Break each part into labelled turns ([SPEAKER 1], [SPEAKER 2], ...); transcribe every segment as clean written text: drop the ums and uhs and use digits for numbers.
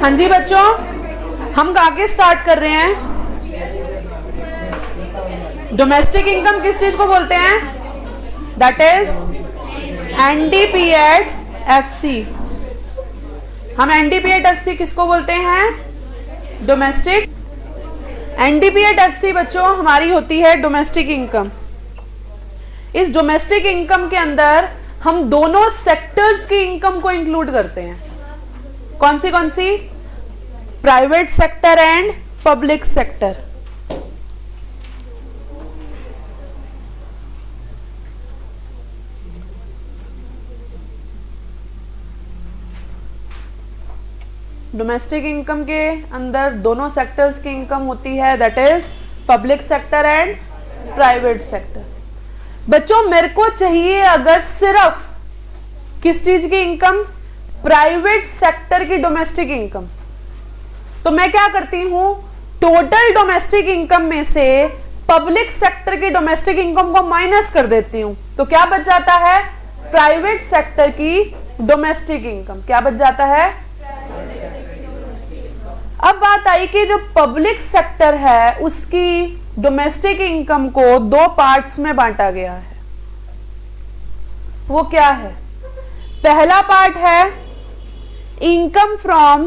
[SPEAKER 1] हाँ जी बच्चों, हम आगे स्टार्ट कर रहे हैं। डोमेस्टिक इनकम किस चीज को बोलते हैं? That is NDP at FC. हम एनडीपी एट एफसी किसको बोलते हैं? डोमेस्टिक। एनडीपी एट एफसी बच्चों हमारी होती है डोमेस्टिक इनकम। इस डोमेस्टिक इनकम के अंदर हम दोनों सेक्टर्स की इनकम को इंक्लूड करते हैं। कौन सी? Private sector and public sector. Domestic income के अंदर दोनों सेक्टर्स की इनकम होती है, that is public sector and private sector. बच्चों मेरे को चाहिए अगर सिर्फ किस चीज की इनकम? प्राइवेट सेक्टर की डोमेस्टिक इनकम। तो मैं क्या करती हूं, टोटल डोमेस्टिक इनकम में से पब्लिक सेक्टर की डोमेस्टिक इनकम को माइनस कर देती हूं। तो क्या बच जाता है? प्राइवेट सेक्टर की डोमेस्टिक इनकम। क्या बच जाता है? अब बात आई कि जो पब्लिक सेक्टर है उसकी डोमेस्टिक इनकम को दो पार्ट्स में बांटा गया है। वो क्या है? पहला पार्ट है income from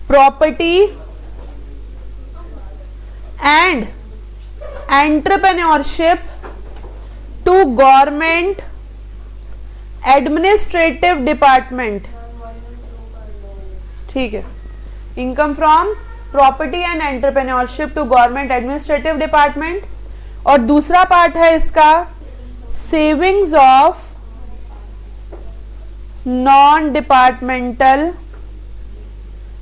[SPEAKER 1] property and entrepreneurship to government administrative department. ठीक है, income from property and entrepreneurship to government administrative department. और दूसरा पार्ट है इसका savings of non departmental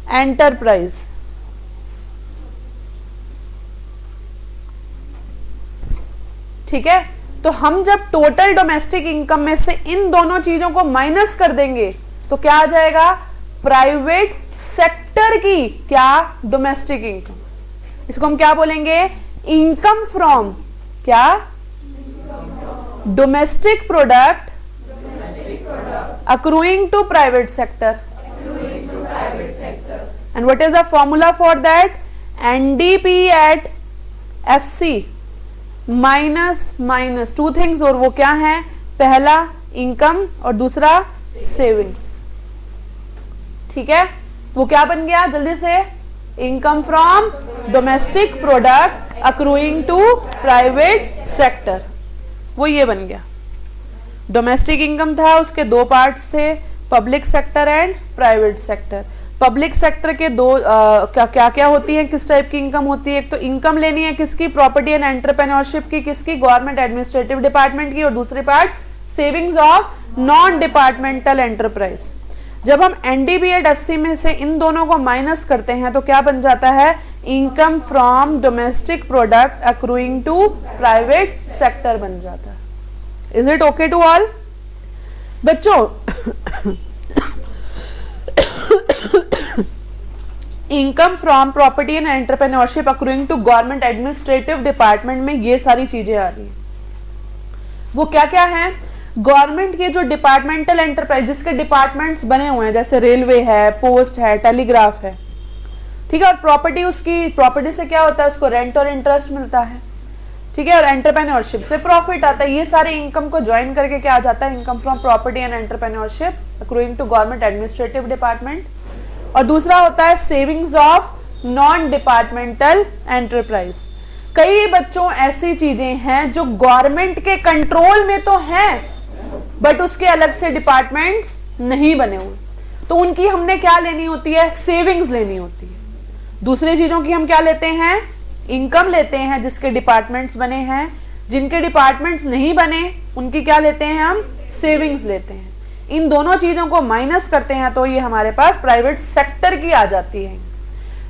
[SPEAKER 1] enterprise. ठीक है, तो हम जब टोटल डोमेस्टिक इनकम में से इन दोनों चीजों को माइनस कर देंगे तो क्या आ जाएगा? प्राइवेट सेक्टर की क्या? Domestic income. इसको हम क्या बोलेंगे? इनकम फ्रॉम क्या? Domestic product accruing to private sector. And what is the formula for that? NDP at FC minus two things, और वो क्या है? पहला इनकम और दूसरा सेविंग्स। ठीक है, वो क्या बन गया? जल्दी से, income from domestic product accruing to private sector, वो ये बन गया। डोमेस्टिक इनकम था, उसके दो पार्ट्स थे, public sector and private sector. Public sector के दो क्या क्या होती है, किस टाइप की इनकम होती है? एक तो इनकम लेनी है किसकी? प्रॉपर्टी एंड एंटरप्रेन्योरशिप की, किसकी? गवर्नमेंट एडमिनिस्ट्रेटिव डिपार्टमेंट की। और दूसरी part savings of non departmental enterprise. जब हम एनडीबी एट एफसी में से इन दोनों को माइनस करते हैं तो क्या बन जाता है? Income from domestic product accruing to private sector बन जाता है। Is it okay to all? बच्चों income from property and entrepreneurship accruing to government administrative department में ये सारी चीजें आ रही हैं। वो क्या क्या है? गवर्नमेंट के जो डिपार्टमेंटल एंटरप्राइज, जिसके डिपार्टमेंट्स बने हुए हैं, जैसे रेलवे है, पोस्ट है, टेलीग्राफ है। ठीक है, और प्रॉपर्टी, उसकी प्रॉपर्टी से क्या होता है? उसको रेंट और इंटरेस्ट मिलता है। ठीक है, और एंटरप्रेन्योरशिप से प्रॉफिट आता है। ये सारे इनकम को ज्वाइन करके क्या आ जाता है? Income from property and entrepreneurship accruing to government administrative department. और दूसरा होता है savings of non departmental enterprise. कई बच्चों ऐसी चीजें हैं जो गवर्नमेंट के कंट्रोल में तो हैं बट उसके अलग से डिपार्टमेंट्स नहीं बने हुए, तो उनकी हमने क्या लेनी होती है? सेविंग्स लेनी होती है। दूसरी चीजों की हम क्या लेते हैं? इनकम लेते हैं जिसके डिपार्टमेंट्स बने हैं। जिनके डिपार्टमेंट्स नहीं बने उनकी क्या लेते हैं? हम सेविंग्स लेते हैं। इन दोनों चीजों को माइनस करते हैं तो ये हमारे पास प्राइवेट सेक्टर की आ जाती है।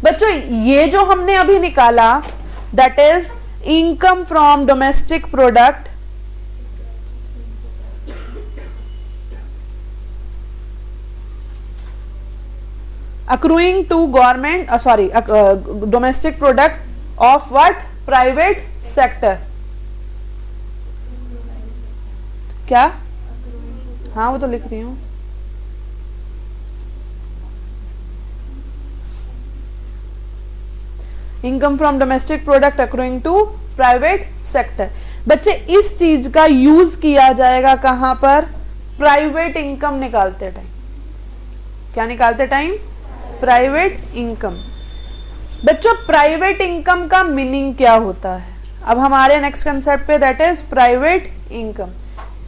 [SPEAKER 1] बच्चों ये जो हमने अभी निकाला that is income from domestic product accruing to government domestic product of what? Private sector. क्या? हाँ वो तो लिख रही हूँ। Income from domestic product accruing to private sector. बच्चे इस चीज का यूज किया जाएगा कहां पर? प्राइवेट इनकम निकालते टाइम। क्या निकालते टाइम? Private income. बच्चों प्राइवेट इनकम का मीनिंग क्या होता है? अब हमारे नेक्स्ट कंसेप्ट पे, दैट इज प्राइवेट इनकम।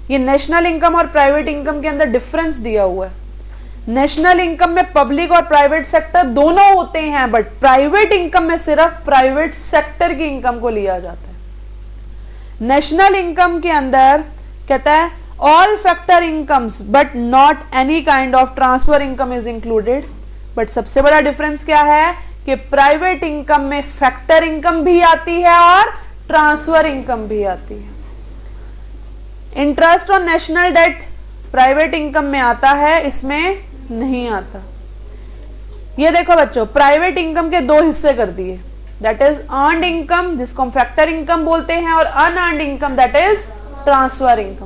[SPEAKER 1] ये नेशनल इनकम और प्राइवेट इनकम के अंदर डिफरेंस दिया हुआ है। नेशनल इनकम में पब्लिक और प्राइवेट सेक्टर दोनों होते हैं, बट प्राइवेट इनकम में सिर्फ प्राइवेट सेक्टर की इनकम को लिया जाता है। नेशनल इनकम के अंदर कहता है all factor incomes but not any kind of transfer income is included. But सबसे बड़ा डिफरेंस क्या है कि प्राइवेट इनकम में फैक्टर इनकम भी आती है और ट्रांसफर इनकम भी आती है। Interest on national debt private income में आता है, इसमें नहीं आता। ये देखो बच्चों, प्राइवेट इनकम के दो हिस्से कर दिए, दैट इज अर्नड इनकम जिसको हम फैक्टर इनकम बोलते हैं, और unearned income that is transfer income.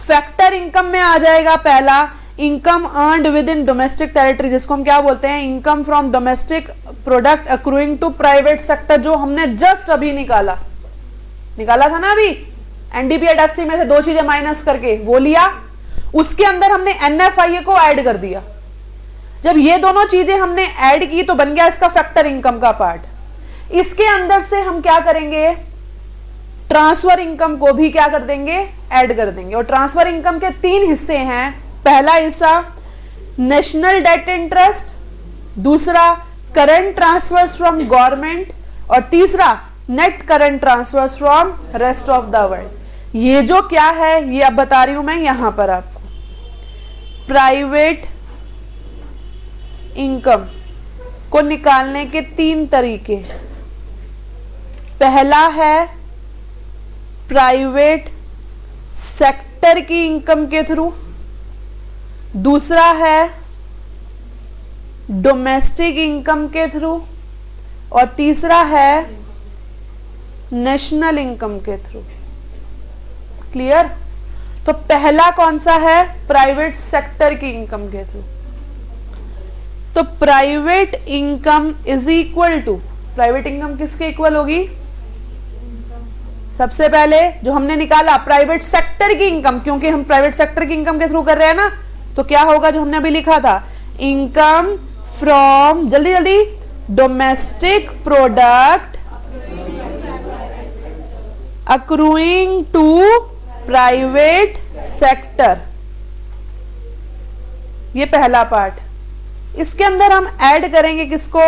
[SPEAKER 1] Factor income में आ जाएगा पहला income earned within domestic territory, जिसको हम क्या बोलते हैं? Income from domestic product accruing to private sector, जो हमने जस्ट अभी निकाला था ना अभी एनडीपीएडएफसी में से दो चीजें माइनस करके, वो लिया। उसके अंदर हमने एनएफआईए को ऐड कर दिया। जब ये दोनों चीजें हमने ऐड की तो बन गया इसका फैक्टर इनकम का पार्ट। इसके अंदर से हम क्या करेंगे? ट्रांसफर इनकम को भी क्या कर देंगे? ऐड कर देंगे। और ट्रांसफर इनकम के तीन हिस्से हैं। पहला हिस्सा नेशनल डेट इंटरेस्ट, दूसरा करंट ट्रांसफर्स फ्रॉम गवर्नमेंट, और तीसरा net current transfers from rest of the world. ये जो क्या है ये अब बता रही हूं मैं यहां पर आपको। प्राइवेट इनकम को निकालने के तीन तरीके। पहला है प्राइवेट सेक्टर की इनकम के थ्रू, दूसरा है डोमेस्टिक इनकम के थ्रू, और तीसरा है नेशनल इनकम के थ्रू। क्लियर? तो पहला कौन सा है? प्राइवेट सेक्टर की इनकम के थ्रू। तो private income is equal to, private income किसके इक्वल होगी? सबसे पहले जो हमने निकाला प्राइवेट सेक्टर की इनकम, क्योंकि हम प्राइवेट सेक्टर की इनकम के थ्रू कर रहे हैं ना, तो क्या होगा जो हमने अभी लिखा था? इनकम फ्रॉम, जल्दी जल्दी, domestic product accruing to private sector. ये पहला पार्ट। इसके अंदर हम ऐड करेंगे किसको?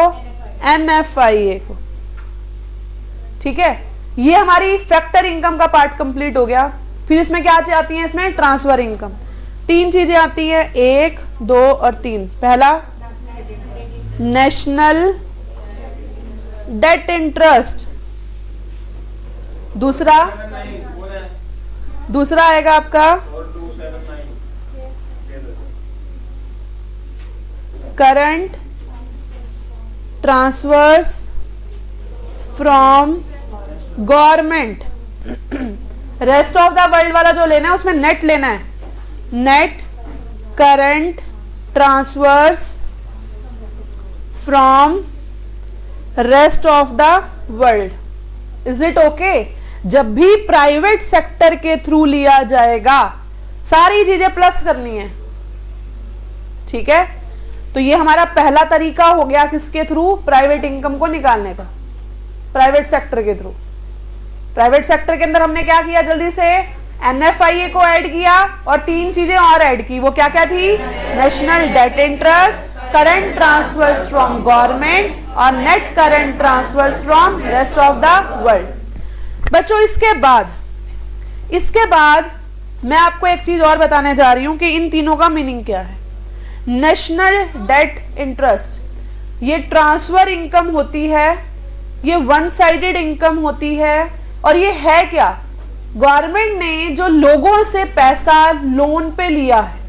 [SPEAKER 1] एनएफआईए को। ठीक है, ये हमारी फैक्टर इनकम का पार्ट कंप्लीट हो गया। फिर इसमें क्या आती है? इसमें ट्रांसफर इनकम। तीन चीजें आती है, 1, 2 और 3। पहला नेशनल डेट इंटरेस्ट, दूसरा आएगा आपका current transfers from government. Rest of the world वाला जो लेना है उसमें नेट लेना है, net current transfers from rest of the world. Is it okay? जब भी प्राइवेट सेक्टर के थ्रू लिया जाएगा सारी चीजें प्लस करनी है। ठीक है, तो ये हमारा पहला तरीका हो गया किसके थ्रू? प्राइवेट इनकम को निकालने का, प्राइवेट सेक्टर के थ्रू। प्राइवेट सेक्टर के अंदर हमने क्या किया? जल्दी से एनएफआईए को ऐड किया और तीन चीजें और ऐड की। वो क्या क्या थी? National debt interest, current transfers from government और net current transfers from rest of the world. बच्चों इसके बाद मैं आपको एक चीज और बताने जा रही हूं कि इन तीनों का मीनिंग क्या है। नेशनल डेट इंटरेस्ट, ये ट्रांसफर इनकम होती है, ये वन साइडेड इनकम होती है, और ये है क्या? गवर्नमेंट ने जो लोगों से पैसा लोन पे लिया है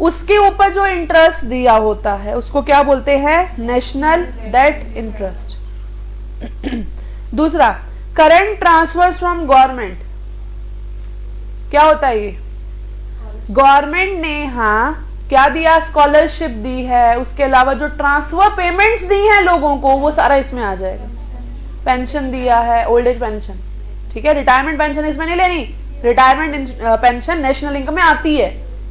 [SPEAKER 1] उसके ऊपर जो इंटरेस्ट दिया होता है उसको क्या बोलते हैं? National debt interest. दूसरा करंट ट्रांसफर्स फ्रॉम गवर्नमेंट, क्या होता है ये? गवर्नमेंट ने क्या दिया, स्कॉलरशिप दी है, उसके अलावा जो ट्रांसफर पेमेंट्स दी हैं लोगों को वो सारा इसमें आ जाएगा। पेंशन दिया है, ओल्ड एज पेंशन, ठीक है, रिटायरमेंट पेंशन इसमें नहीं लेनी, रिटायरमेंट पेंशन नेशनल इनकम में आती है,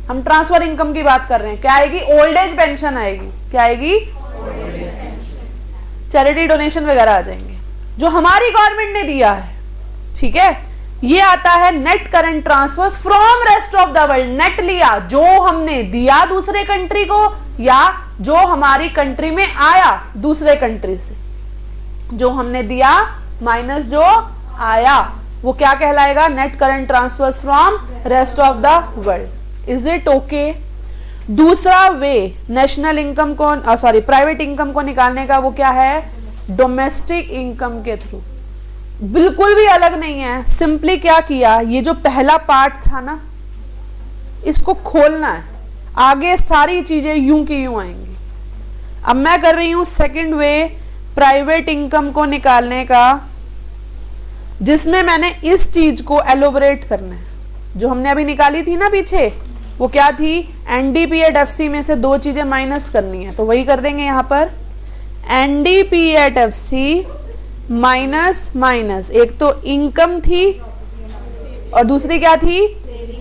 [SPEAKER 1] हम ट्रांसफर इनकम की बात कर रहे हैं। क्या आएगी, ओल्ड एज पेंशन आएगी। क्या आएगी, चैरिटी डोनेशन वगैरह आ जाएंगे जो हमारी गवर्नमेंट ने दिया है, ठीक है। ये आता है net current transfers from rest of the world. Net लिया, जो हमने दिया दूसरे कंट्री को या जो हमारी कंट्री में आया दूसरे कंट्री से, जो हमने दिया माइनस जो आया, वो क्या कहलाएगा, net current transfers from rest of the world. Is it okay? दूसरा वे नेशनल इनकम को प्राइवेट इनकम को निकालने का वो क्या है, डोमेस्टिक इनकम के थ्रू। बिल्कुल भी अलग नहीं है, सिंपली क्या किया, ये जो पहला पार्ट था ना इसको खोलना है, आगे सारी चीजें यूं की यूं आएंगी। अब मैं कर रही हूं सेकंड वे प्राइवेट इनकम को निकालने का, जिसमें मैंने इस चीज को एलोबरेट करना है। जो हमने अभी निकाली थी ना पीछे, वो क्या थी, एनडीपीएट-एफसी में से दो चीजें माइनस करनी है, तो वही कर देंगे यहां पर। एनडीपीएट-एफसी माइनस माइनस, एक तो इनकम थी और दूसरी क्या थी,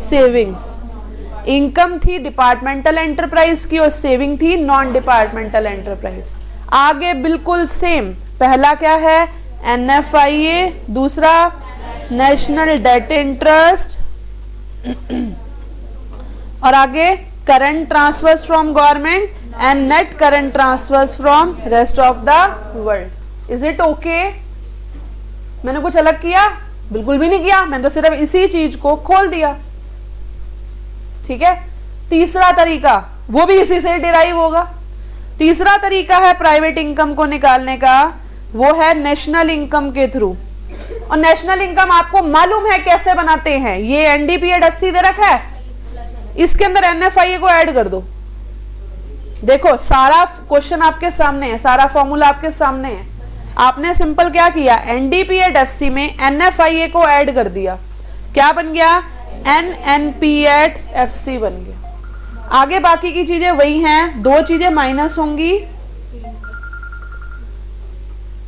[SPEAKER 1] सेविंग्स। इनकम थी डिपार्टमेंटल एंटरप्राइज की और सेविंग थी नॉन डिपार्टमेंटल एंटरप्राइज। आगे बिल्कुल सेम, पहला क्या है, एनएफआईए, दूसरा नेशनल डेट इंटरेस्ट, और आगे current transfers from government and net current transfers from rest of the world. Is it okay? मैंने कुछ अलग किया? बिल्कुल भी नहीं किया, मैंने तो सिर्फ इसी चीज को खोल दिया, ठीक है। तीसरा तरीका वो भी इसी से डिराइव होगा। तीसरा तरीका है प्राइवेट इनकम को निकालने का, वो है नेशनल इनकम के थ्रू। और नेशनल इनकम आपको मालूम है कैसे बनाते हैं, ये एनडीपीएट-एफसी दे रखा है, इसके अंदर एनएफआईए को ऐड कर दो। देखो सारा क्वेश्चन आपके सामने है, सारा फॉर्मूला आपके सामने है। आपने सिंपल क्या किया, एनडीपीएट-एफसी में एनएफआईए को ऐड कर दिया, क्या बन गया, एनएनपीएट-एफसी बन गया। आगे बाकी की चीजें वही हैं, दो चीजें माइनस होंगी,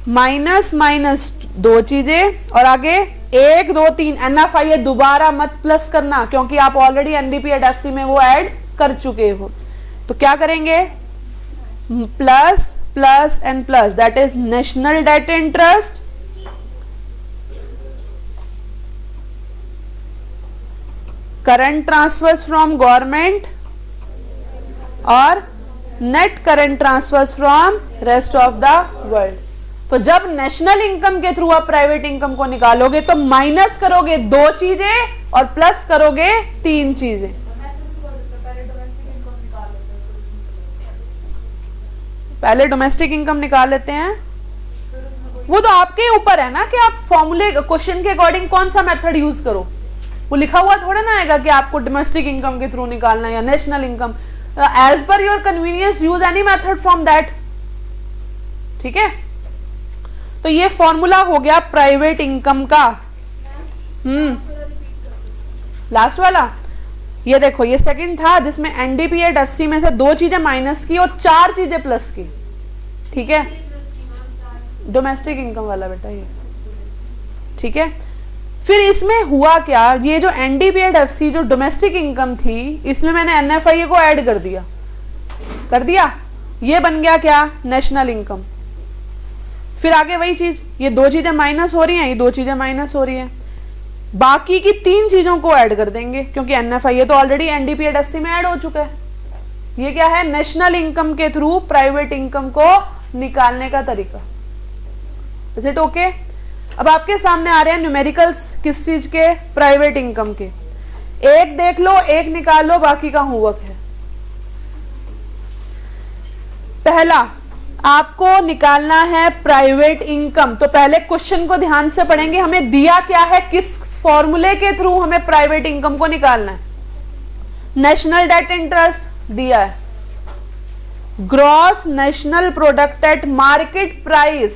[SPEAKER 1] माइनस माइनस दो चीजें, और आगे 1 2 3 एनएफआईए दोबारा मत प्लस करना, क्योंकि आप ऑलरेडी एनडीपीएट-एफसी में वो ऐड कर चुके हो। तो क्या करेंगे, plus plus and plus, that is national debt interest, current transfers from government और net current transfers from rest of the world. तो जब नेशनल इनकम के थ्रू आप प्राइवेट इनकम को निकालोगे तो माइनस करोगे दो चीजें और प्लस करोगे तीन चीजें। पहले डोमेस्टिक इनकम निकाल लेते हैं, वो तो आपके ऊपर है ना कि आप फॉर्मूले क्वेश्चन के अकॉर्डिंग कौन सा मेथड यूज करो। वो लिखा हुआ थोड़ा ना आएगा कि आपको डोमेस्टिक इनकम के थ्रू निकालना या national income, as per your convenience use any method from that, ठीक है। तो ये फॉर्मूला हो गया प्राइवेट इनकम का। लास्ट वाला ये देखो, ये सेकंड था जिसमें एनडीपीएट-एफसी में से दो चीजें माइनस की और चार चीजें प्लस की, ठीक है। डोमेस्टिक इनकम वाला बेटा ये, ठीक है। फिर इसमें हुआ क्या, ये जो एनडीपीएट-एफसी जो डोमेस्टिक इनकम थी, इसमें मैंने एनएफआईए को ऐड कर दिया, ये बन गया क्या, नेशनल इनकम। फिर आगे वही चीज, ये दो चीजें माइनस हो रही हैं, ये दो चीजें माइनस हो रही हैं, बाकी की तीन चीजों को ऐड कर देंगे, क्योंकि एनएफआईए तो ऑलरेडी एनडीपीएट-एफसी में ऐड हो चुका है। ये क्या है, नेशनल इनकम के थ्रू प्राइवेट इनकम को निकालने का तरीका। Is it okay? अब आपके सामने आ रहे हैं न्यूमेरिकल्स, किस चीज के, प्राइवेट इनकम के। एक देख लो, एक निकाल लो, बाकी का होमवर्क है। पहला आपको निकालना है प्राइवेट इनकम, तो पहले क्वेश्चन को ध्यान से पढ़ेंगे, हमें दिया क्या है, किस फॉर्मूले के थ्रू हमें प्राइवेट इनकम को निकालना है। नेशनल डेट इंटरेस्ट दिया है, gross national product at market price,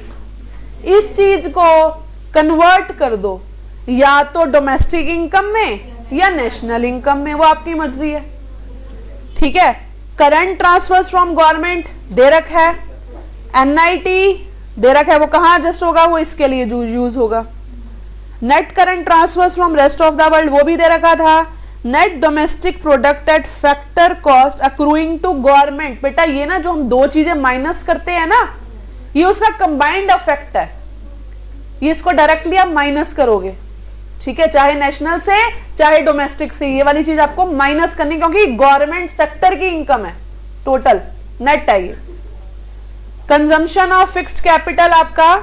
[SPEAKER 1] इस चीज को कन्वर्ट कर दो या तो डोमेस्टिक इनकम में या नेशनल इनकम में, वो आपकी मर्जी है, ठीक है। करंट ट्रांसफर्स फ्रॉम गवर्नमेंट दे रखा है, एनआईटी दे रखा है, वो कहां एडजस्ट होगा, वो इसके लिए यूज होगा। Net current transfers from rest of the world वो भी दे रखा था। Net domestic product at factor cost accruing to government, बेटा ये ना जो हम दो चीजें माइनस करते हैं ना, ये उसका कंबाइंड इफेक्ट है, ये इसको डायरेक्टली आप माइनस करोगे, ठीक है, चाहे नेशनल से चाहे डोमेस्टिक से, ये वाली चीज आपको माइनस करनी, क्योंकि गवर्नमेंट सेक्टर की इनकम है, टोटल नेट है ये। कंजम्पशन ऑफ फिक्स्ड कैपिटल आपका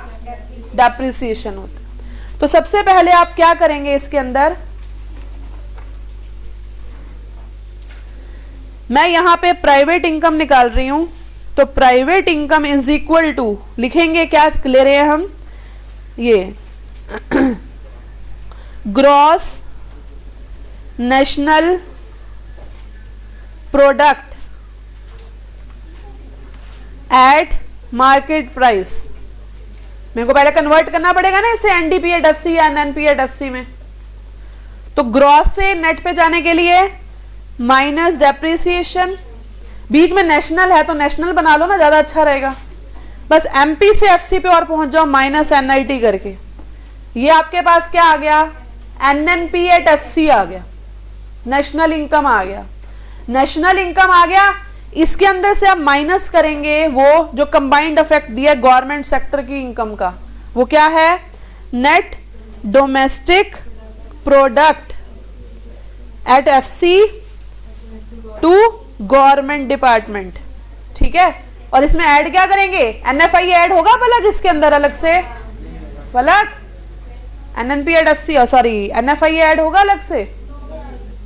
[SPEAKER 1] डेप्रिसिएशन होता है। तो सबसे पहले आप क्या करेंगे इसके अंदर, मैं यहां पे प्राइवेट इनकम निकाल रही हूं, तो private income is equal to लिखेंगे, क्या ले रहे हैं हम, ये gross national product at market price. मेरे को पहले कन्वर्ट करना पड़ेगा ना इसे एनडीपीएडएफसी या एनएनपीएडएफसी में। तो ग्रॉस से नेट पे जाने के लिए माइनस डेप्रिसिएशन, बीच में नेशनल है तो नेशनल बना लो ना, ज्यादा अच्छा रहेगा। बस एमपी से एफसी पे और पहुंच जाओ माइनस एनआईटी करके, ये आपके पास क्या आ गया, एनएनपी एट एफसी आ गया, नेशनल इनकम आ गया। नेशनल इनकम आ गया, इसके अंदर से आप माइनस करेंगे वो जो कंबाइंड इफेक्ट दिया गवर्नमेंट सेक्टर की इनकम का, वो क्या है, net domestic product at FC to government department, ठीक है। और इसमें ऐड क्या करेंगे, एनएफआई ऐड होगा अलग, इसके अंदर अलग से अलग एनएनपीएडएफसी, सॉरी एनएफआई ऐड होगा अलग से,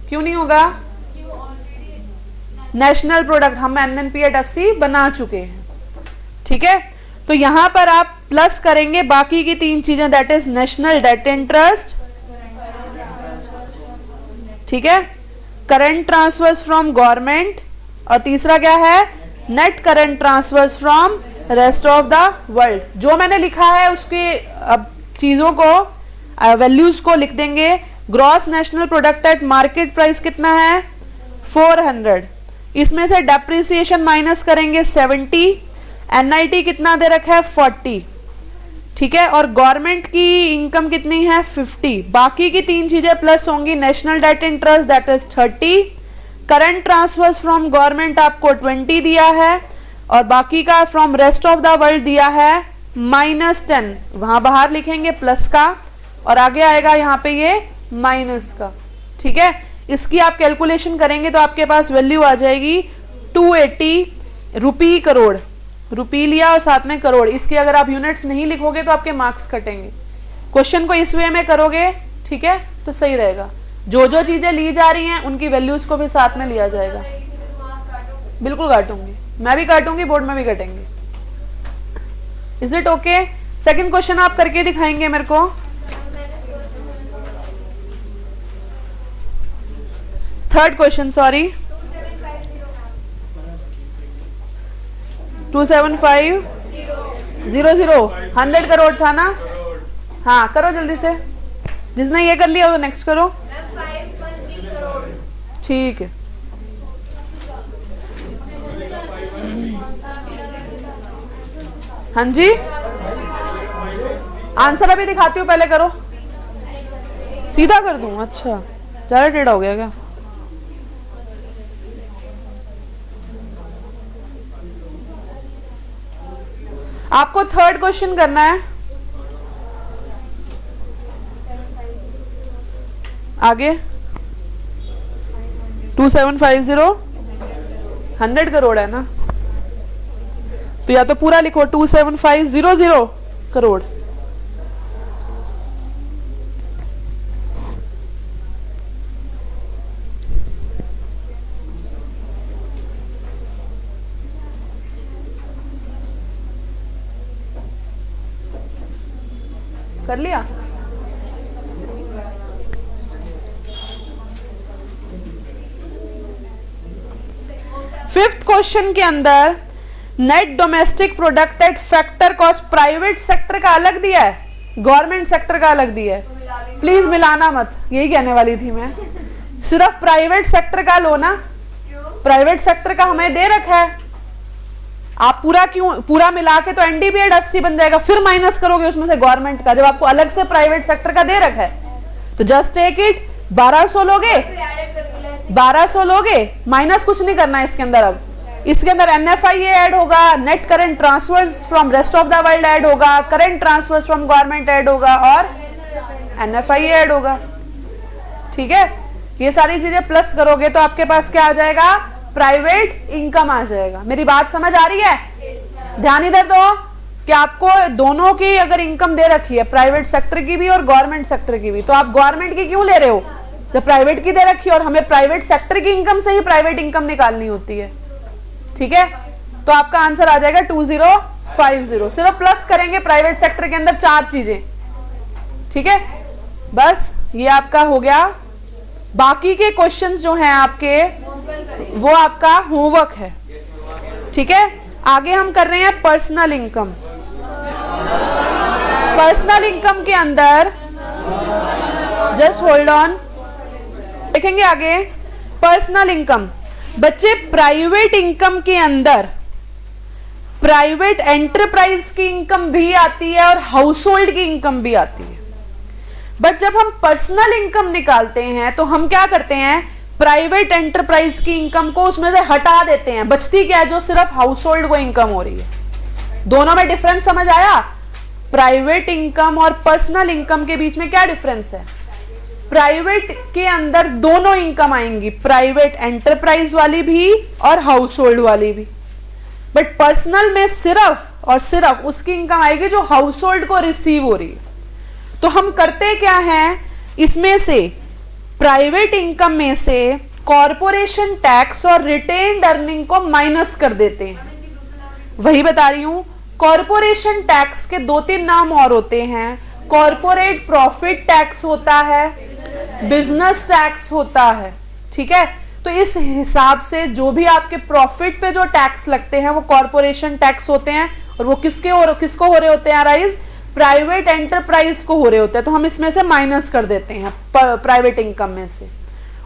[SPEAKER 1] क्यों नहीं होगा, नेशनल प्रोडक्ट हम एनएनपीएडएफसी बना चुके हैं, ठीक है। तो यहां पर आप प्लस करेंगे बाकी की तीन चीजें, that is national debt interest, ठीक है, करंट ट्रांसफर्स फ्रॉम गवर्नमेंट, और तीसरा क्या है, net current transfers from rest of the world. जो मैंने लिखा है उसके अब चीजों को वैल्यूज को लिख देंगे। Gross national product at market price कितना है 400, इसमें से डेप्रिसिएशन माइनस करेंगे 70, एनआईटी कितना दे रखा है 40, ठीक है, और गवर्नमेंट की इनकम कितनी है 50। बाकी की तीन चीजें प्लस होंगी, national debt interest that is 30, current transfers from government आपको 20 दिया है, और बाकी का from rest of the world दिया है -10, वहां बाहर लिखेंगे प्लस का, और आगे आएगा यहाँ पे ये माइनस का, ठीक है। इसकी आप कैलकुलेशन करेंगे तो आपके पास वैल्यू आ जाएगी 280 रुपी करोड़, रुपी लिया और साथ में करोड़। इसकी अगर आप यूनिट्स नहीं लिखोगे तो आपके मार्क्स कटेंगे। क्वेश्चन को इस वे में करोगे, ठीक है, तो सही रहेगा। जो जो चीजें ली जा रही हैं उनकी वैल्यूज को भी साथ में लिया जाएगा। बिल्कुल काटूंगी, मैं भी काटूंगी, बोर्ड में भी कटेंगे। Is it okay? Second question आप करके दिखाएंगे मेरे को। थर्ड क्वेश्चन, सॉरी 2750 100 करोड़ था ना। हाँ करो जल्दी से, जिसने ये कर लिया वो नेक्स्ट करो। ठीक है, हाँ जी, आंसर अभी दिखाती हूँ, पहले करो। सीधा कर दूं? अच्छा ज्यादा टेढ़ा हो गया क्या? आपको थर्ड क्वेश्चन करना है। आगे 2750 100 करोड़ है ना, तो या तो पूरा लिखो 27500 करोड़। कर लिया? फिफ्थ क्वेश्चन के अंदर net domestic product at factor cost, private sector का अलग दिया है, गवर्नमेंट सेक्टर का अलग दिया है। प्लीज मिलाना मत, यही कहने वाली थी मैं। सिर्फ प्राइवेट सेक्टर का लो ना, प्राइवेट सेक्टर का हमें दे रखा है, आप पूरा मिला के तो एनडीपीएड 80 बन जाएगा, फिर माइनस करोगे उसमें से गवर्नमेंट का, जब आपको अलग से प्राइवेट सेक्टर का दे रखा है। तो जस्ट टेक इट, 1200 लोगे, 1200 लोगे, माइनस कुछ नहीं करना है इसके अंदर। अब इसके अंदर एनएफआईए ऐड होगा, net current transfers from rest of the world add होगा, current transfers from government add होगा और एनएफआईए ऐड होगा। ठीक है, ये सारी चीजें प्लस करोगे तो आपके पास क्या आ जाएगा, प्राइवेट इनकम आ जाएगा। मेरी बात समझ आ रही है? ध्यान इधर दो कि आपको दोनों की अगर इनकम दे रखी है, प्राइवेट सेक्टर की भी और गवर्नमेंट सेक्टर की भी, तो आप गवर्नमेंट की क्यों ले रहे हो जब प्राइवेट की दे रखी है, और हमें प्राइवेट सेक्टर की इनकम से ही प्राइवेट इनकम निकालनी होती है। ठीक है, तो आपका आंसर आ जाएगा 2050। सिर्फ प्लस करेंगे प्राइवेट सेक्टर के अंदर 4 चीजें। ठीक है, बस ये आपका हो गया। बाकी के क्वेश्चंस जो हैं आपके वो आपका होमवर्क है। ठीक है, आगे हम कर रहे हैं पर्सनल इनकम। पर्सनल इनकम के अंदर जस्ट होल्ड ऑन, देखेंगे आगे पर्सनल इनकम। बच्चे प्राइवेट इनकम के अंदर प्राइवेट एंटरप्राइज की इनकम भी आती है और हाउस होल्ड की इनकम भी आती है। बट जब हम पर्सनल इनकम निकालते हैं तो हम क्या करते हैं, प्राइवेट एंटरप्राइज की इनकम को उसमें से हटा देते हैं, बचती क्या है, जो सिर्फ हाउस होल्ड को इनकम हो रही है। दोनों में डिफरेंस समझ आया? प्राइवेट इनकम और पर्सनल इनकम के बीच में क्या डिफरेंस है? प्राइवेट के अंदर दोनों इनकम आएंगी, प्राइवेट एंटरप्राइज वाली भी और हाउस होल्ड वाली भी। बट पर्सनल में सिर्फ और सिर्फ उसकी इनकम आएगी जो हाउस होल्ड को रिसीव हो रही है। तो हम करते क्या हैं, इसमें से प्राइवेट इनकम में से कॉरपोरेशन टैक्स और रिटेन्ड अर्निंग को माइनस कर देते हैं। वही बता रही हूं, कॉरपोरेशन टैक्स के 2-3 नाम और होते हैं। कॉरपोरेट प्रॉफिट टैक्स होता है, बिजनेस टैक्स होता है। ठीक है, तो इस हिसाब से जो भी आपके प्रॉफिट पे जो टैक्स लगते हैं वो कॉरपोरेशन टैक्स होते हैं, और वो किसको हो रहे होते हैं राइज, प्राइवेट एंटरप्राइज को हो रहे होते हैं। तो हम इसमें से माइनस कर देते हैं प्राइवेट इनकम में से।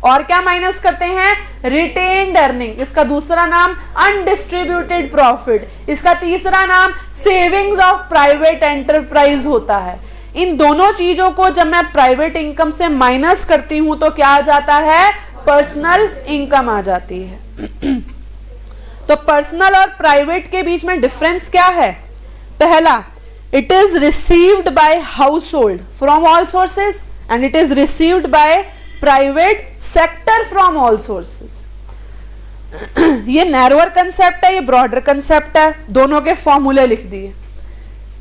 [SPEAKER 1] और क्या माइनस करते हैं, रिटेन्ड अर्निंग, इसका दूसरा नाम अनडिस्ट्रीब्यूटेड प्रॉफिट, इसका तीसरा नाम सेविंग्स ऑफ प्राइवेट एंटरप्राइज होता है। इन दोनों चीजों को जब मैं प्राइवेट इनकम से माइनस करती हूं तो क्या आ जाता है, पर्सनल इनकम आ जाती है। तो पर्सनल और प्राइवेट के बीच में डिफरेंस क्या है? पहला, it is received by household from all sources and it is received by private sector from all sources। ये नैरोअर कंसेप्ट है, ये ब्रॉडर कंसेप्ट है, दोनों के फॉर्मूले लिख दिए।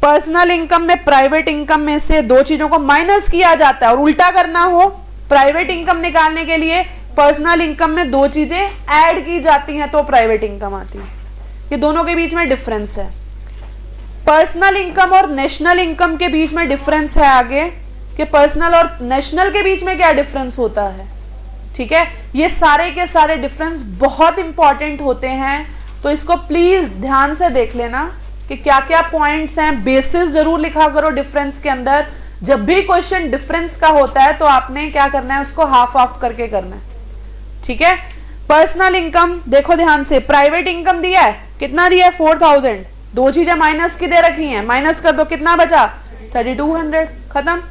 [SPEAKER 1] पर्सनल इनकम में प्राइवेट इनकम में से 2 चीजों को माइनस किया जाता है, और उल्टा करना हो, प्राइवेट इनकम निकालने के लिए पर्सनल इनकम में 2 चीजें ऐड की जाती हैं तो प्राइवेट इनकम आती है। ये दोनों के बीच में डिफरेंस है। पर्सनल इनकम और नेशनल इनकम के बीच में डिफरेंस है आगे, कि पर्सनल और नेशनल के बीच में क्या डिफरेंस होता है। ठीक है, ये सारे के सारे डिफरेंस बहुत इंपॉर्टेंट होते हैं, तो इसको प्लीज ध्यान से देख लेना कि क्या क्या पॉइंट्स हैं। बेसिस जरूर लिखा करो डिफरेंस के अंदर। जब भी क्वेश्चन डिफरेंस का होता है तो आपने क्या करना है, उसको हाफ ऑफ करके करना है। ठीक है, पर्सनल इनकम देखो ध्यान से, प्राइवेट इनकम दिया है, कितना दिया है, 4000, 2 चीजें माइनस की दे रखी हैं, माइनस कर दो, कितना बचा, 3200, खत्म।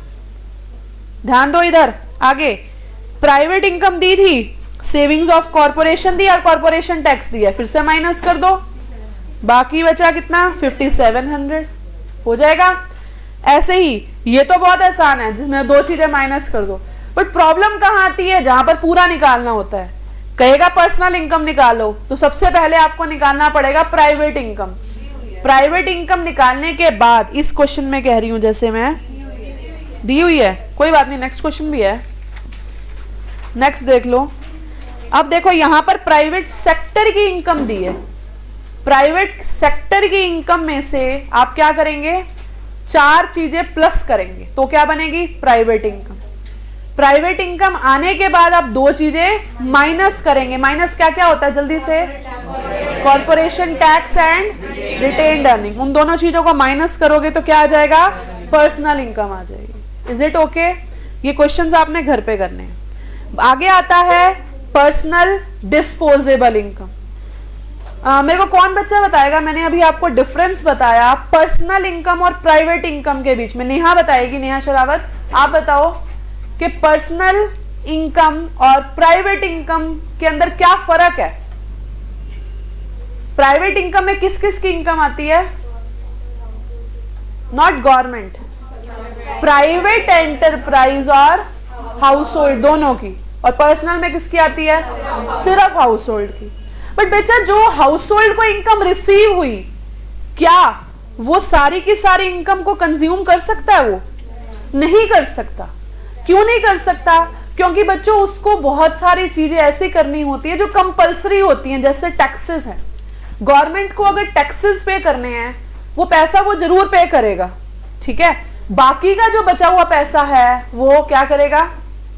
[SPEAKER 1] ध्यान दो इधर आगे, प्राइवेट इनकम दी थी, सेविंग्स ऑफ कॉर्पोरेशन दिया, कॉर्पोरेशन टैक्स दिया, फिर से माइनस कर दो, बाकी बचा कितना, 5700 हो जाएगा। ऐसे ही ये तो बहुत आसान है जिसमें 2 चीजें माइनस कर दो, बट प्रॉब्लम कहां आती है, जहां पर पूरा निकालना होता है। कहेगा पर्सनल इनकम निकालो, तो सबसे पहले आपको निकालना पड़ेगा प्राइवेट इनकम। प्राइवेट इनकम निकालने के बाद, इस क्वेश्चन में कह रही हूं, जैसे मैं दी हुई है, कोई बात नहीं, नेक्स्ट क्वेश्चन भी है, नेक्स्ट देख लो। अब देखो यहां पर प्राइवेट सेक्टर की इनकम दी है, प्राइवेट सेक्टर की इनकम में से आप क्या करेंगे, 4 चीजें प्लस करेंगे तो क्या बनेगी, प्राइवेट इनकम। प्राइवेट इनकम आने के बाद आप 2 चीजें माइनस करेंगे। माइनस क्या क्या होता है, जल्दी से, corporation tax and retained earning. उन दोनों चीजों को माइनस करोगे तो क्या आ जाएगा, पर्सनल इनकम आ जाएगी। Is it okay? ये क्वेश्चंस आपने घर पे करने हैं। आगे आता है पर्सनल डिस्पोजेबल इनकम। मेरे को कौन बच्चा बताएगा, मैंने अभी आपको डिफरेंस बताया पर्सनल इनकम और प्राइवेट इनकम के बीच में। नेहा बताएगी, नेहा शरावत, आप बताओ कि पर्सनल इनकम और प्राइवेट इनकम के अंदर क्या फर्क है। प्राइवेट इनकम में किस किस की इनकम आती है? नॉट गवर्नमेंट, प्राइवेट एंटरप्राइज और हाउस होल्ड दोनों की। और पर्सनल में किसकी आती है? सिर्फ हाउस होल्ड की। बट बच्चा जो हाउस होल्ड को इनकम रिसीव हुई, क्या वो सारी की सारी इनकम को कंज्यूम कर सकता है? वो नहीं कर सकता। क्यों नहीं कर सकता? क्योंकि बच्चों उसको बहुत सारी चीजें ऐसी करनी होती है जो कंपलसरी होती हैं, जैसे टैक्सेस है। गवर्नमेंट को अगर टैक्सेस पे करने हैं, वो पैसा वो जरूर पे करेगा, ठीक है। बाकी का जो बचा हुआ पैसा है वो क्या करेगा?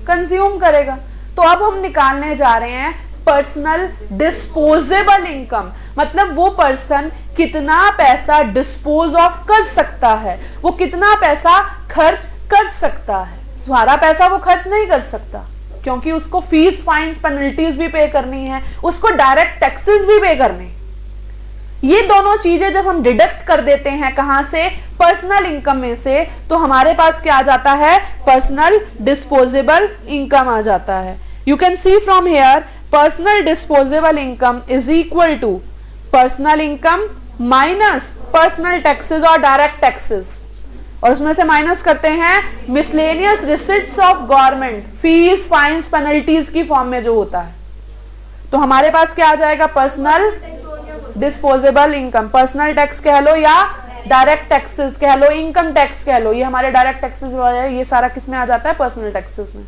[SPEAKER 1] कंज्यूम करेगा। तो अब हम निकालने जा रहे हैं पर्सनल डिस्पोजेबल इनकम, मतलब वो पर्सन कितना पैसा डिस्पोज ऑफ कर सकता है, वो कितना पैसा खर्च कर सकता है। सारा पैसा वो खर्च नहीं कर सकता, क्योंकि उसको फीस, फाइन्स, पेनल्टीज भी पे करनी है, उसको डायरेक्ट टैक्सेस भी पे करने। ये दोनों चीजें जब हम डिडक्ट कर देते हैं कहां से? पर्सनल इनकम में से, तो हमारे पास क्या आ जाता है? पर्सनल डिस्पोजेबल इनकम आ जाता है। You can see from here personal disposable income is equal to personal income minus personal taxes और डायरेक्ट टैक्सेस, और उसमें से माइनस करते हैं miscellaneous receipts of government, fees, fines, penalties की फॉर्म में जो होता है। तो हमारे पास क्या आ जाएगा? Personal disposable income. Personal tax कह लो या डायरेक्ट टैक्सेस कह लो, इनकम टैक्स कह लो, ये हमारे डायरेक्ट टैक्सेस, ये सारा किस में आ जाता है? पर्सनल टैक्सेस में,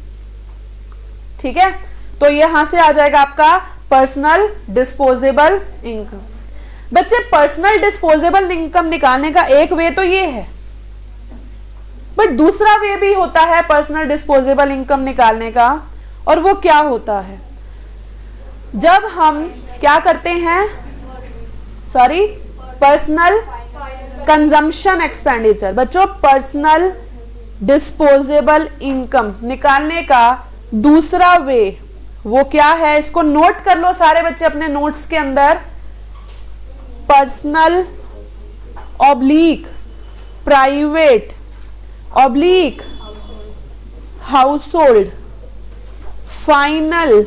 [SPEAKER 1] ठीक है। तो ये यहां से आ जाएगा आपका पर्सनल डिस्पोजेबल इनकम। बच्चे पर्सनल डिस्पोजेबल इनकम निकालने का एक वे तो ये है, बट दूसरा वे भी होता है पर्सनल डिस्पोजेबल इनकम निकालने का, और वो क्या होता है? जब हम क्या करते हैं, सॉरी, पर्सनल कंजम्पशन एक्सपेंडिचर। बच्चों पर्सनल डिस्पोजेबल इनकम निकालने का दूसरा वे वो क्या है? इसको नोट कर लो सारे बच्चे अपने नोट्स के अंदर। Personal oblique private oblique household final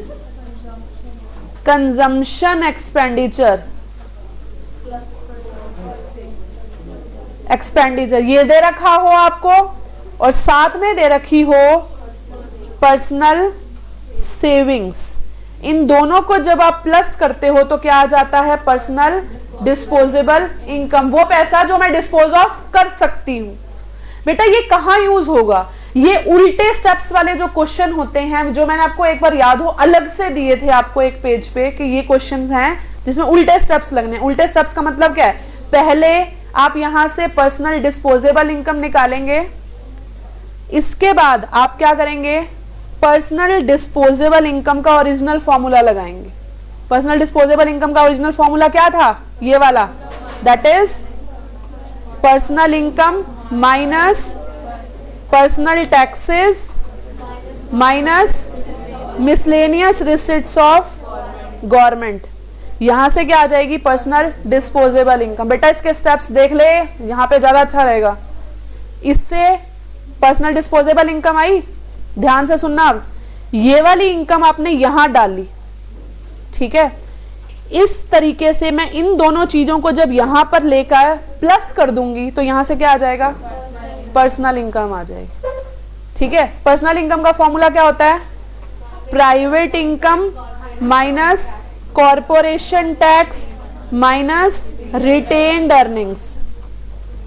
[SPEAKER 1] consumption expenditure ये दे रखा हो आपको, और साथ में दे रखी हो पर्सनल सेविंग्स। इन दोनों को जब आप प्लस करते हो तो क्या आ जाता है? पर्सनल डिस्पोजेबल इनकम, वो पैसा जो मैं डिस्पोज ऑफ कर सकती हूं। बेटा ये कहां यूज होगा? ये उल्टे स्टेप्स वाले जो क्वेश्चन होते हैं, जो मैंने आपको एक बार याद हो अलग से दिए थे आपको एक पेज पे, कि ये क्वेश्चंस हैं जिसमें उल्टे स्टेप्स लगने। उल्टे स्टेप्स का मतलब क्या है? पहले आप यहां से पर्सनल डिस्पोजेबल इनकम निकालेंगे, इसके बाद आप क्या करेंगे? पर्सनल डिस्पोजेबल इनकम का ओरिजिनल फॉर्मूला लगाएंगे। पर्सनल डिस्पोजेबल इनकम का ओरिजिनल फॉर्मूला क्या था? ये वाला, that is personal income minus personal taxes minus miscellaneous receipts of government. यहां से क्या आ जाएगी? Personal disposable income. बेटा इसके स्टेप्स देख ले, यहां पे ज्यादा अच्छा रहेगा। इससे पर्सनल डिस्पोजेबल इनकम आई, ध्यान से सुनना। अब ये वाली इनकम आपने यहां डाली, ठीक है। इस तरीके से मैं इन दोनों चीजों को जब यहां पर लेकर प्लस कर दूंगी तो यहां से क्या आ जाएगा? पर्सनल इनकम आ जाएगी, ठीक है। पर्सनल इनकम का फॉर्मूला क्या होता है? Private income minus corporation tax minus retained earnings.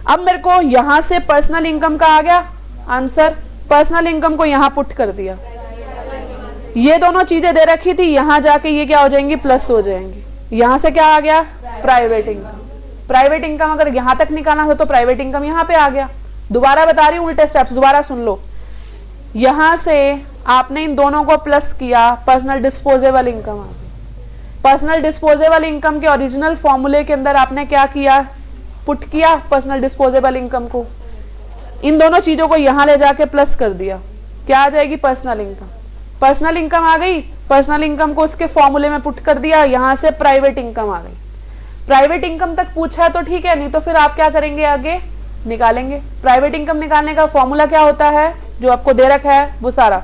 [SPEAKER 1] अब मेरे को यहां से पर्सनल इनकम का आ गया आंसर, पर्सनल इनकम को यहां पुट कर दिया। ये दोनों चीजें दे रखी थी, यहां जाके ये क्या हो जाएंगी? प्लस हो जाएंगी। यहां से क्या आ गया? Private income. प्राइवेट इनकम अगर यहां तक निकालना था तो प्राइवेट इनकम यहां पे आ गया। दोबारा बता रही हूं, उल्टे स्टेप्स दोबारा सुन लो। यहां से आपने इन दोनों को प्लस किया, पर्सनल डिस्पोजेबल इनकम आ गई। पर्सनल डिस्पोजेबल इनकम के ओरिजिनल फॉर्मूले के अंदर आपने क्या किया? पुट किया पर्सनल डिस्पोजेबल इनकम को, इन दोनों चीजों को यहां ले जाके प्लस कर दिया। क्या आ जाएगी? Personal income. पर्सनल इनकम आ गई, पर्सनल इनकम को उसके फॉर्मूले में पुट कर दिया, यहां से प्राइवेट इनकम आ गई। प्राइवेट इनकम तक पूछा है तो ठीक है, नहीं तो फिर आप क्या करेंगे, आगे निकालेंगे। प्राइवेट इनकम निकालने का फॉर्मूला क्या होता है, जो आपको दे रखा है वो सारा,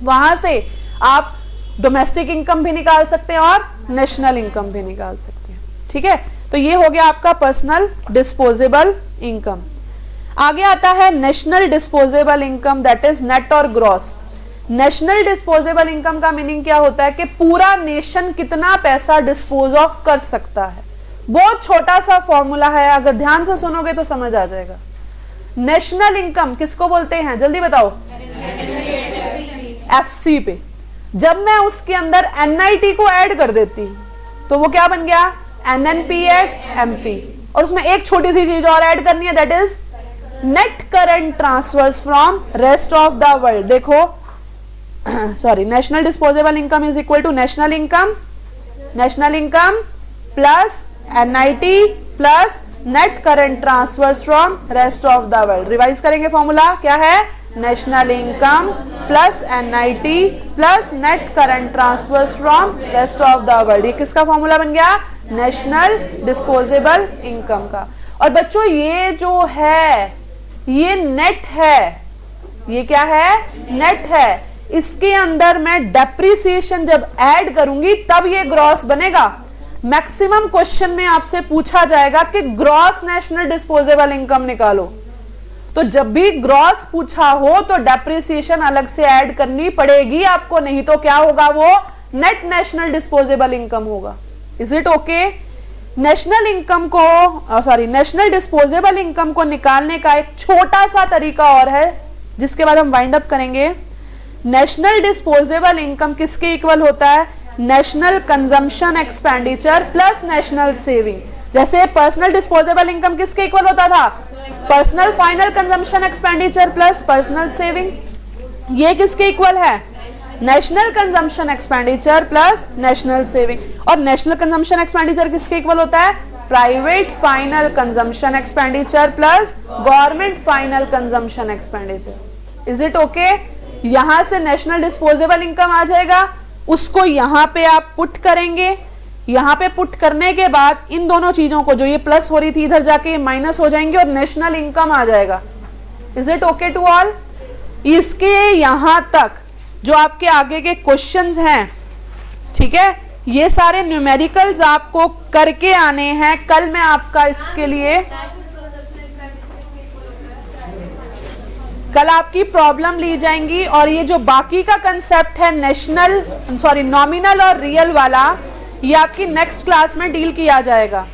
[SPEAKER 1] वहां से आप डोमेस्टिक इनकम भी निकाल सकते हैं और नेशनल इनकम भी निकाल सकते हैं। ठीक है, तो ये हो गया आपका पर्सनल डिस्पोजेबल इनकम। आगे आता है national disposable income, that is net और ग्रॉस। नेशनल डिस्पोजेबल इनकम का मीनिंग क्या होता है कि पूरा नेशन कितना पैसा डिस्पोज ऑफ कर सकता है। बहुत छोटा सा फॉर्मूला है, अगर ध्यान से सुनोगे तो समझ आ जाएगा। नेशनल इनकम किसको बोलते हैं, जल्दी बताओ, एफसी पे। जब मैं उसके अंदर एनआईटी को ऐड कर देती हूं तो वो क्या बन गया, एनएनपी एट एमपी। और उसमें एक छोटी सी चीज और ऐड करनी है, that is net current transfers from rest of the world. देखो sorry, national disposable income is equal to national income plus NIT plus net current transfers from rest of the world. Revise करेंगे formula क्या है, national income plus NIT plus net current transfers from rest of the world. ये किसका formula बन गया, national disposable income का। और बच्चों ये जो है ये नेट है, ये क्या है, नेट है। इसके अंदर मैं डेप्रिसिएशन जब ऐड करूंगी तब ये ग्रॉस बनेगा। मैक्सिमम क्वेश्चन में आपसे पूछा जाएगा कि ग्रॉस नेशनल डिस्पोजेबल इनकम निकालो, तो जब भी ग्रॉस पूछा हो तो डेप्रिसिएशन अलग से ऐड करनी पड़ेगी आपको, नहीं तो क्या होगा, वो नेट नेशनल डिस्पोजेबल इनकम होगा। Is it okay? National income को सॉरी नेशनल डिस्पोजेबल इनकम को निकालने का एक छोटा सा तरीका और है, जिसके बाद हम वाइंड अप करेंगे। नेशनल डिस्पोजेबल इनकम किसके इक्वल होता है, national consumption expenditure plus national saving. जैसे पर्सनल डिस्पोजेबल इनकम किसके इक्वल होता था, personal final consumption expenditure plus personal saving. ये किसके इक्वल है, national consumption expenditure plus national saving. और नेशनल कंजम्पशन एक्सपेंडिचर किसके इक्वल होता है, private final consumption expenditure plus government final consumption expenditure. Is it okay? यहां से नेशनल डिस्पोजेबल इनकम आ जाएगा, उसको यहां पे आप पुट करेंगे। यहां पे पुट करने के बाद इन दोनों चीजों को, जो ये प्लस हो रही थी इधर जाके ये माइनस हो जाएंगे और नेशनल इनकम आ जाएगा। Is it okay to all? इसके यहां तक जो आपके आगे के क्वेश्चंस हैं, ठीक है, ये सारे न्यूमेरिकल्स आपको करके आने हैं। कल मैं आपका इसके लिए कल आपकी प्रॉब्लम ली जाएंगी, और ये जो बाकी का कंसेप्ट है नॉमिनल और रियल वाला, ये आपकी नेक्स्ट क्लास में डील किया जाएगा।